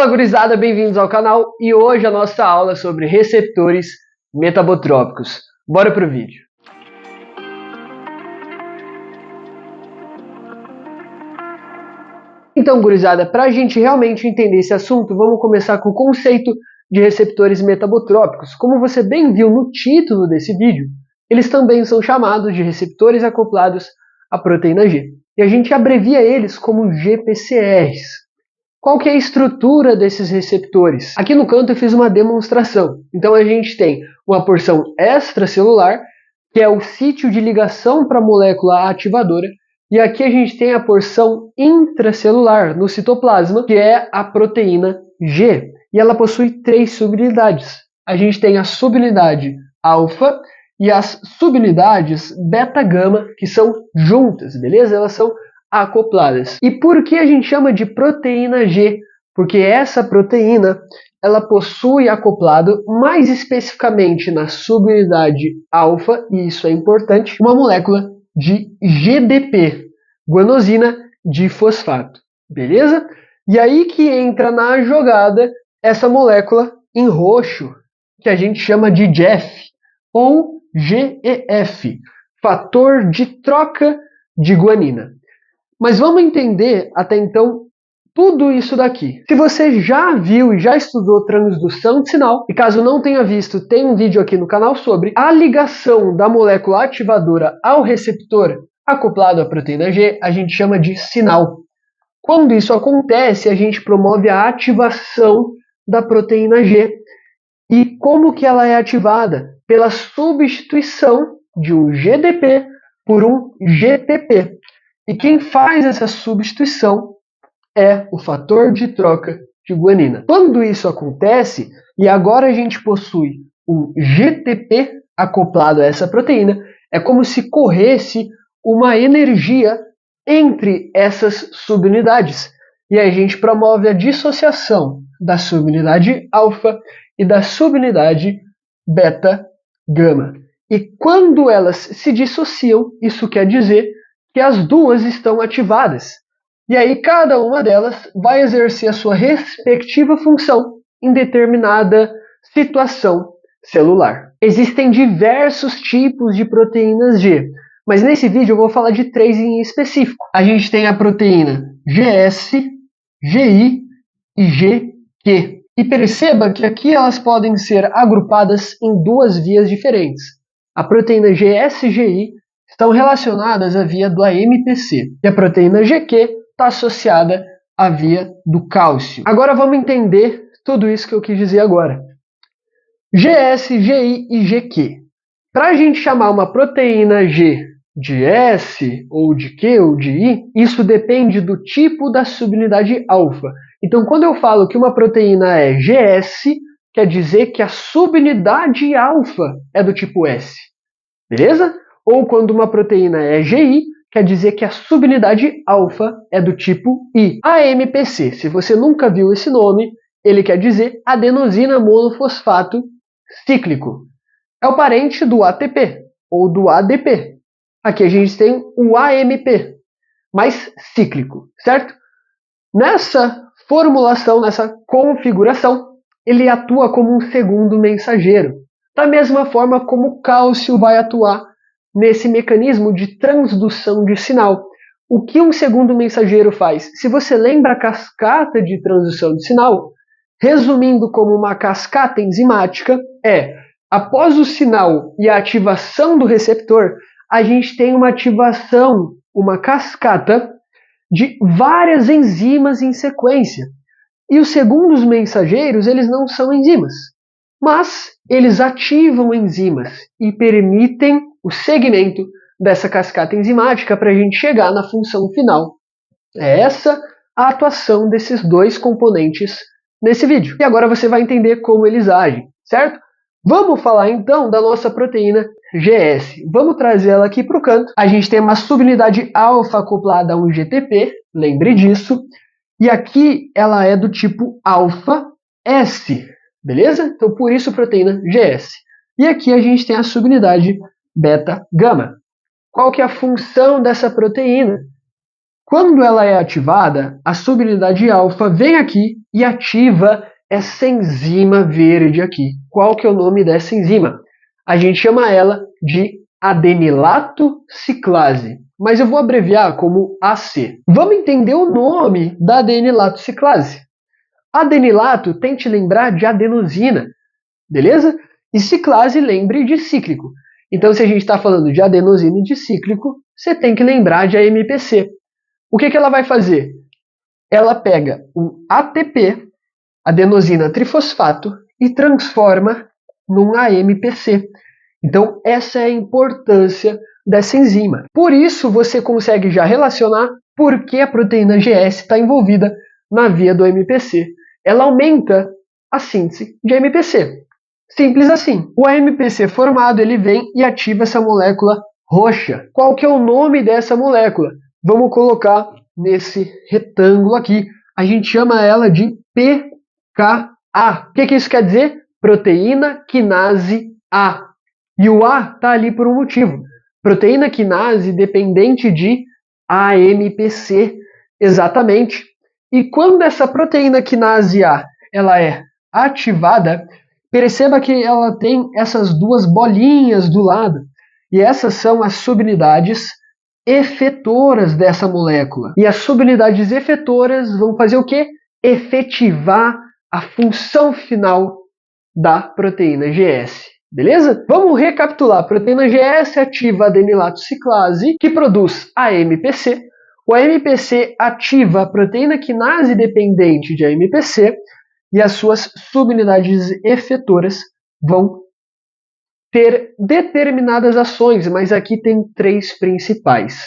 Fala gurizada, bem-vindos ao canal e hoje a nossa aula é sobre receptores metabotrópicos. Bora pro vídeo. Então gurizada, para a gente realmente entender esse assunto, vamos começar com o conceito de receptores metabotrópicos. Como você bem viu no título desse vídeo, eles também são chamados de receptores acoplados à proteína G. E a gente abrevia eles como GPCRs. Qual que é a estrutura desses receptores? Aqui no canto eu fiz uma demonstração. Então a gente tem uma porção extracelular, que é o sítio de ligação para a molécula ativadora, e aqui a gente tem a porção intracelular, no citoplasma, que é a proteína G. E ela possui três subunidades. A gente tem a subunidade alfa e as subunidades beta-gama, que são juntas, beleza? Elas são acopladas. E por que a gente chama de proteína G? Porque essa proteína ela possui acoplado, mais especificamente na subunidade alfa, e isso é importante, uma molécula de GDP, guanosina difosfato. Beleza? E aí que entra na jogada essa molécula em roxo, que a gente chama de GEF, ou GEF, fator de troca de guanina. Mas vamos entender até então tudo isso daqui. Se você já viu e já estudou transdução de sinal, e caso não tenha visto, tem um vídeo aqui no canal sobre a ligação da molécula ativadora ao receptor acoplado à proteína G, a gente chama de sinal. Quando isso acontece, a gente promove a ativação da proteína G. E como que ela é ativada? Pela substituição de um GDP por um GTP. E quem faz essa substituição é o fator de troca de guanina. Quando isso acontece, e agora a gente possui um GTP acoplado a essa proteína, é como se corresse uma energia entre essas subunidades. E a gente promove a dissociação da subunidade alfa e da subunidade beta-gama. E quando elas se dissociam, isso quer dizer que as duas estão ativadas. E aí cada uma delas vai exercer a sua respectiva função em determinada situação celular. Existem diversos tipos de proteínas G, mas nesse vídeo eu vou falar de três em específico. A gente tem a proteína GS, GI e GQ. E perceba que aqui elas podem ser agrupadas em duas vias diferentes. A proteína GS-GI estão relacionadas à via do AMPC e a proteína GQ está associada à via do cálcio. Agora vamos entender tudo isso que eu quis dizer agora. GS, GI e GQ. Para a gente chamar uma proteína G de S, ou de Q, ou de I, isso depende do tipo da subunidade alfa. Então, quando eu falo que uma proteína é GS, quer dizer que a subunidade alfa é do tipo S. Beleza? Ou quando uma proteína é GI, quer dizer que a subunidade alfa é do tipo I. AMPC, se você nunca viu esse nome, ele quer dizer adenosina monofosfato cíclico. É o parente do ATP, ou do ADP. Aqui a gente tem o AMP, mais cíclico, certo? Nessa formulação, nessa configuração, ele atua como um segundo mensageiro. Da mesma forma como o cálcio vai atuar nesse mecanismo de transdução de sinal. O que um segundo mensageiro faz? Se você lembra a cascata de transdução de sinal, resumindo como uma cascata enzimática, após o sinal e a ativação do receptor, a gente tem uma ativação, uma cascata de várias enzimas em sequência. E os segundos mensageiros, eles não são enzimas, mas eles ativam enzimas e permitem o segmento dessa cascata enzimática para a gente chegar na função final. É essa a atuação desses dois componentes nesse vídeo. E agora você vai entender como eles agem, certo? Vamos falar então da nossa proteína GS. Vamos trazer ela aqui para o canto. A gente tem uma subunidade alfa acoplada a um GTP, lembre disso. E aqui ela é do tipo alfa S, beleza? Então por isso proteína GS. E aqui a gente tem a subunidade beta-gama. Qual que é a função dessa proteína? Quando ela é ativada, a subunidade alfa vem aqui e ativa essa enzima verde aqui. Qual que é o nome dessa enzima? A gente chama ela de adenilato ciclase, mas eu vou abreviar como AC. Vamos entender o nome da adenilato ciclase. Adenilato tem te lembrar de adenosina, beleza? E ciclase lembre de cíclico. Então, se a gente está falando de adenosina e de cíclico, você tem que lembrar de AMPC. O que ela vai fazer? Ela pega um ATP, adenosina trifosfato, e transforma num AMPC. Então, essa é a importância dessa enzima. Por isso, você consegue já relacionar por que a proteína GS está envolvida na via do AMPC. Ela aumenta a síntese de AMPC. Simples assim. O AMPC formado, ele vem e ativa essa molécula roxa. Qual que é o nome dessa molécula? Vamos colocar nesse retângulo aqui. A gente chama ela de pKa. O que isso quer dizer? Proteína quinase A. E o A está ali por um motivo. Proteína quinase dependente de AMPC. Exatamente. E quando essa proteína quinase A ela é ativada, perceba que ela tem essas duas bolinhas do lado. E essas são as subunidades efetoras dessa molécula. E as subunidades efetoras vão fazer o quê? Efetivar a função final da proteína GS. Beleza? Vamos recapitular. A proteína GS ativa a adenilato ciclase, que produz AMPC. O AMPC ativa a proteína quinase dependente de AMPC e as suas subunidades efetoras vão ter determinadas ações, mas aqui tem 3 principais.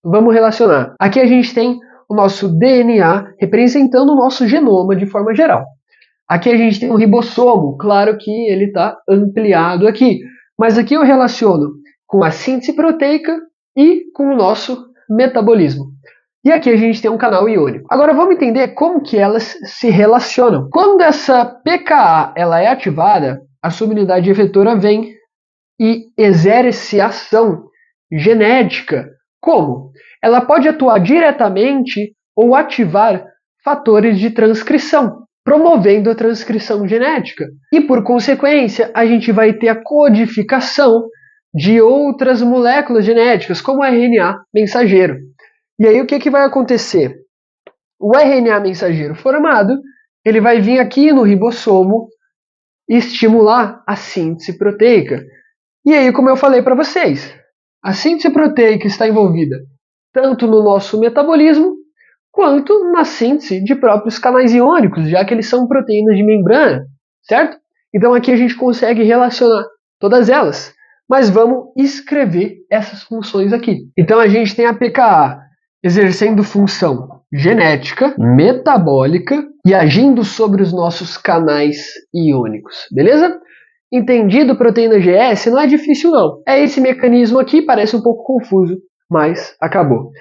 Vamos relacionar. Aqui a gente tem o nosso DNA representando o nosso genoma de forma geral. Aqui a gente tem o ribossomo, claro que ele está ampliado aqui, mas aqui eu relaciono com a síntese proteica e com o nosso metabolismo. E aqui a gente tem um canal iônico. Agora vamos entender como que elas se relacionam. Quando essa pKa ela é ativada, a subunidade efetora vem e exerce ação genética. Como? Ela pode atuar diretamente ou ativar fatores de transcrição, promovendo a transcrição genética. E por consequência, a gente vai ter a codificação de outras moléculas genéticas, como o RNA mensageiro. E aí o que vai acontecer? O RNA mensageiro formado, ele vai vir aqui no ribossomo e estimular a síntese proteica. E aí, como eu falei para vocês, a síntese proteica está envolvida tanto no nosso metabolismo, quanto na síntese de próprios canais iônicos, já que eles são proteínas de membrana, certo? Então aqui a gente consegue relacionar todas elas, mas vamos escrever essas funções aqui. Então a gente tem a pKa exercendo função genética, metabólica e agindo sobre os nossos canais iônicos, beleza? Entendido proteína GS? Não é difícil não. É esse mecanismo aqui, parece um pouco confuso, mas acabou.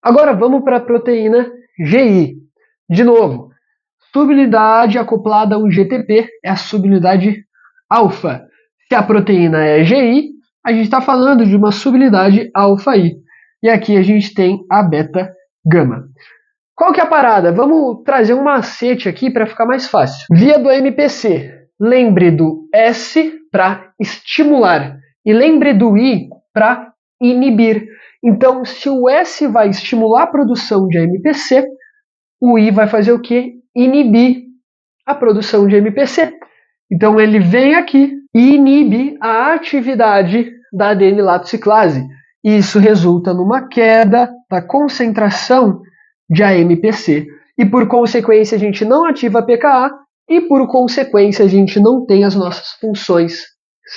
Agora vamos para a proteína GI. De novo, subunidade acoplada a um GTP é a subunidade alfa. Se a proteína é GI, a gente está falando de uma subunidade alfa-I. E aqui a gente tem a beta-gama. Qual que é a parada? Vamos trazer um macete aqui para ficar mais fácil. Via do MPC, lembre do S para estimular e lembre do I para inibir. Então, se o S vai estimular a produção de AMPC, o I vai fazer o quê? Inibir a produção de AMPC. Então, ele vem aqui e inibe a atividade da adenilato ciclase. E isso resulta numa queda da concentração de AMPC. E, por consequência, a gente não ativa a pKa e, por consequência, a gente não tem as nossas funções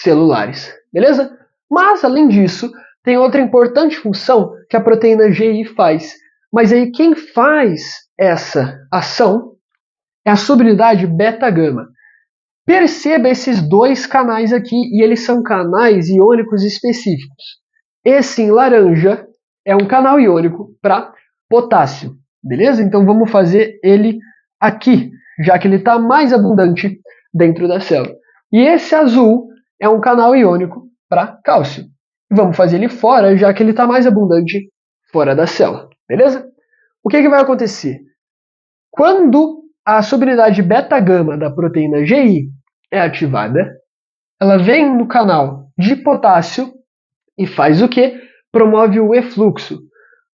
celulares. Beleza? Mas, além disso, tem outra importante função que a proteína GI faz. Mas aí quem faz essa ação é a subunidade beta-gama. Perceba esses 2 canais aqui, e eles são canais iônicos específicos. Esse em laranja é um canal iônico para potássio. Beleza? Então vamos fazer ele aqui, já que ele está mais abundante dentro da célula. E esse azul é um canal iônico para cálcio. Vamos fazer ele fora, já que ele está mais abundante fora da célula, beleza? O que vai acontecer? Quando a subunidade beta-gama da proteína GI é ativada, ela vem no canal de potássio e faz o quê? Promove o efluxo.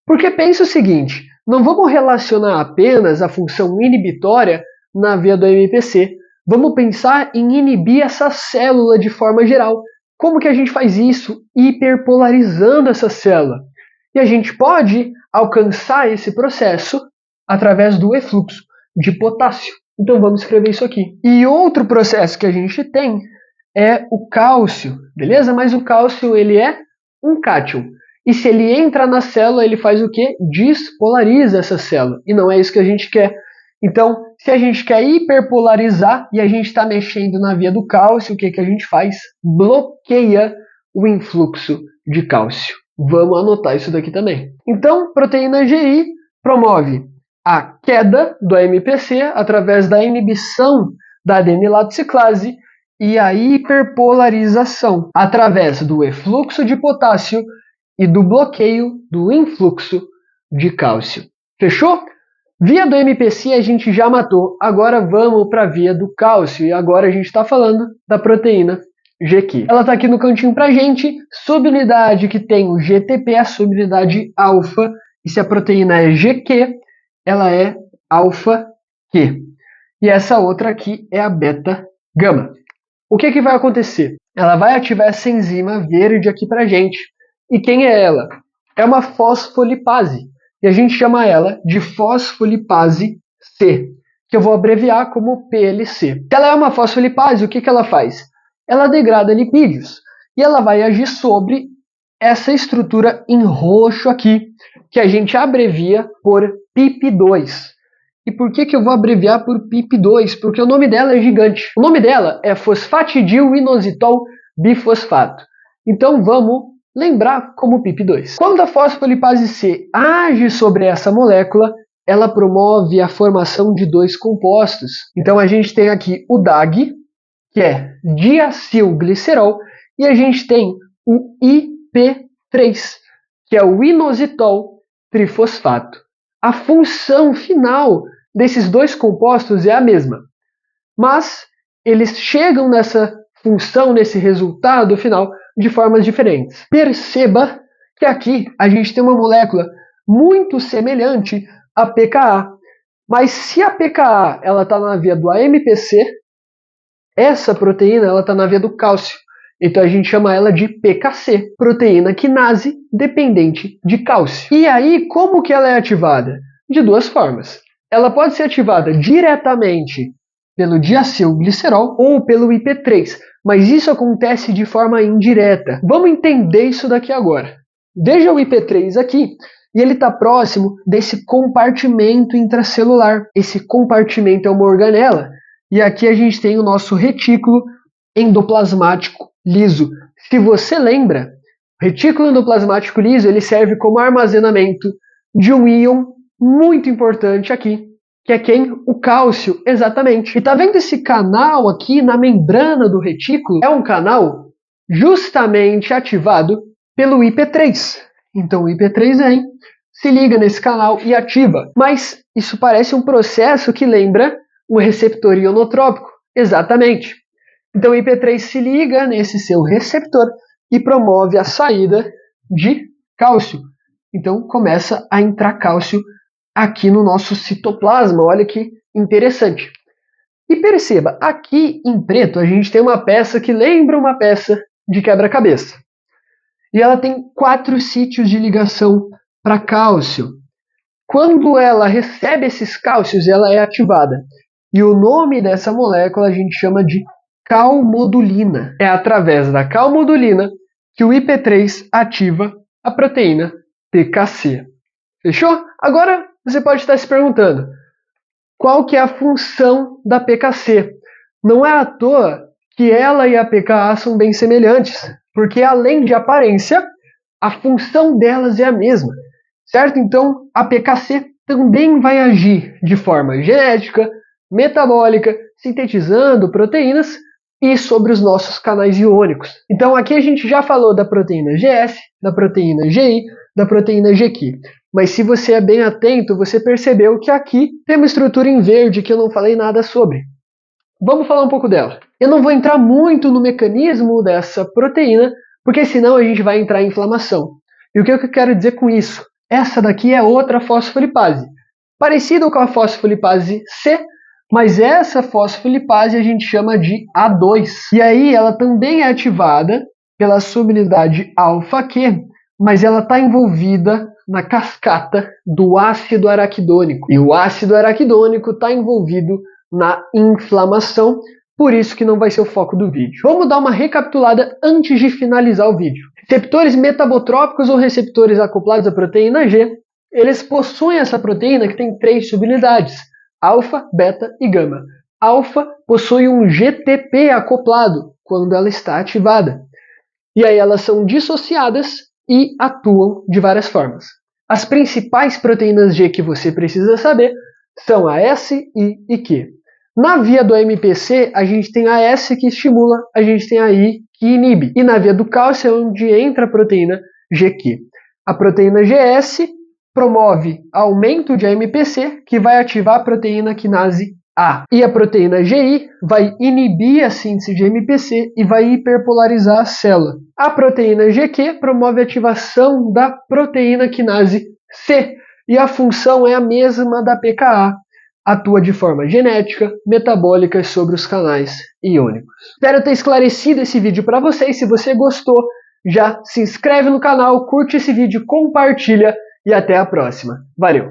Porque pensa o seguinte, não vamos relacionar apenas a função inibitória na via do MPC, vamos pensar em inibir essa célula de forma geral. Como que a gente faz isso? Hiperpolarizando essa célula. E a gente pode alcançar esse processo através do efluxo de potássio. Então vamos escrever isso aqui. E outro processo que a gente tem é o cálcio, beleza? Mas o cálcio ele é um cátion. E se ele entra na célula, ele faz o quê? Despolariza essa célula. E não é isso que a gente quer. Então, se a gente quer hiperpolarizar e a gente está mexendo na via do cálcio, o que a gente faz? Bloqueia o influxo de cálcio. Vamos anotar isso daqui também. Então, proteína GI promove a queda do AMPC através da inibição da adenilato ciclase e a hiperpolarização através do efluxo de potássio e do bloqueio do influxo de cálcio. Fechou? Via do MPC a gente já matou, agora vamos para a via do cálcio e agora a gente está falando da proteína GQ. Ela está aqui no cantinho para a gente, subunidade que tem o GTP, a subunidade alfa, e se a proteína é GQ, ela é alfa-Q. E essa outra aqui é a beta-gama. O que vai acontecer? Ela vai ativar essa enzima verde aqui para a gente. E quem é ela? É uma fosfolipase. E a gente chama ela de fosfolipase C, que eu vou abreviar como PLC. Se ela é uma fosfolipase, o que ela faz? Ela degrada lipídios. E ela vai agir sobre essa estrutura em roxo aqui, que a gente abrevia por PIP2. E por que eu vou abreviar por PIP2? Porque o nome dela é gigante. O nome dela é fosfatidil-inositol bifosfato. Então vamos lembrar como PIP2. Quando a fosfolipase C age sobre essa molécula, ela promove a formação de dois compostos. Então a gente tem aqui o DAG, que é diacilglicerol, e a gente tem o IP3, que é o inositol trifosfato. A função final desses dois compostos é a mesma, mas eles chegam nessa função, nesse resultado final, de formas diferentes. Perceba que aqui a gente tem uma molécula muito semelhante à pKa, mas se a pKa está na via do AMPC, essa proteína está na via do cálcio. Então a gente chama ela de PKC, proteína quinase dependente de cálcio. E aí, como que ela é ativada? De duas formas. Ela pode ser ativada diretamente pelo diacilglicerol ou pelo IP3, mas isso acontece de forma indireta. Vamos entender isso daqui agora. Veja o IP3 aqui, e ele está próximo desse compartimento intracelular. Esse compartimento é uma organela, e aqui a gente tem o nosso retículo endoplasmático liso. Se você lembra, o retículo endoplasmático liso ele serve como armazenamento de um íon muito importante aqui, que é quem? O cálcio, exatamente. E tá vendo esse canal aqui na membrana do retículo? É um canal justamente ativado pelo IP3. Então o IP3 vem, se liga nesse canal e ativa. Mas isso parece um processo que lembra um receptor ionotrópico. Exatamente. Então o IP3 se liga nesse seu receptor e promove a saída de cálcio. Então começa a entrar cálcio aqui no nosso citoplasma. Olha que interessante. E perceba, aqui em preto a gente tem uma peça que lembra uma peça de quebra-cabeça. E ela tem 4 sítios de ligação para cálcio. Quando ela recebe esses cálcios, ela é ativada. E o nome dessa molécula a gente chama de calmodulina. É através da calmodulina que o IP3 ativa a proteína PKC. Fechou? Agora você pode estar se perguntando, qual que é a função da PKC? Não é à toa que ela e a pKa são bem semelhantes, porque além de aparência, a função delas é a mesma, certo? Então a PKC também vai agir de forma genética, metabólica, sintetizando proteínas e sobre os nossos canais iônicos. Então aqui a gente já falou da proteína GS, da proteína GI, da proteína GQ. Mas se você é bem atento, você percebeu que aqui tem uma estrutura em verde que eu não falei nada sobre. Vamos falar um pouco dela. Eu não vou entrar muito no mecanismo dessa proteína, porque senão a gente vai entrar em inflamação. E o que eu quero dizer com isso? Essa daqui é outra fosfolipase, parecida com a fosfolipase C, mas essa fosfolipase a gente chama de A2. E aí ela também é ativada pela subunidade alfa-Q, mas ela está envolvida na cascata do ácido araquidônico. E o ácido araquidônico está envolvido na inflamação, por isso que não vai ser o foco do vídeo. Vamos dar uma recapitulada antes de finalizar o vídeo. Receptores metabotrópicos ou receptores acoplados à proteína G, eles possuem essa proteína que tem 3 subunidades, alfa, beta e gama. Alfa possui um GTP acoplado quando ela está ativada. E aí elas são dissociadas e atuam de várias formas. As principais proteínas G que você precisa saber são a S, I e Q. Na via do MPC, a gente tem a S que estimula, a gente tem a I que inibe. E na via do cálcio é onde entra a proteína GQ. A proteína GS promove aumento de AMPC, que vai ativar a proteína quinase A. E a proteína GI vai inibir a síntese de AMPC e vai hiperpolarizar a célula. A proteína GQ promove a ativação da proteína quinase C. E a função é a mesma da PKA. Atua de forma genética, metabólica sobre os canais iônicos. Espero ter esclarecido esse vídeo para vocês. Se você gostou, já se inscreve no canal, curte esse vídeo, compartilha e até a próxima. Valeu!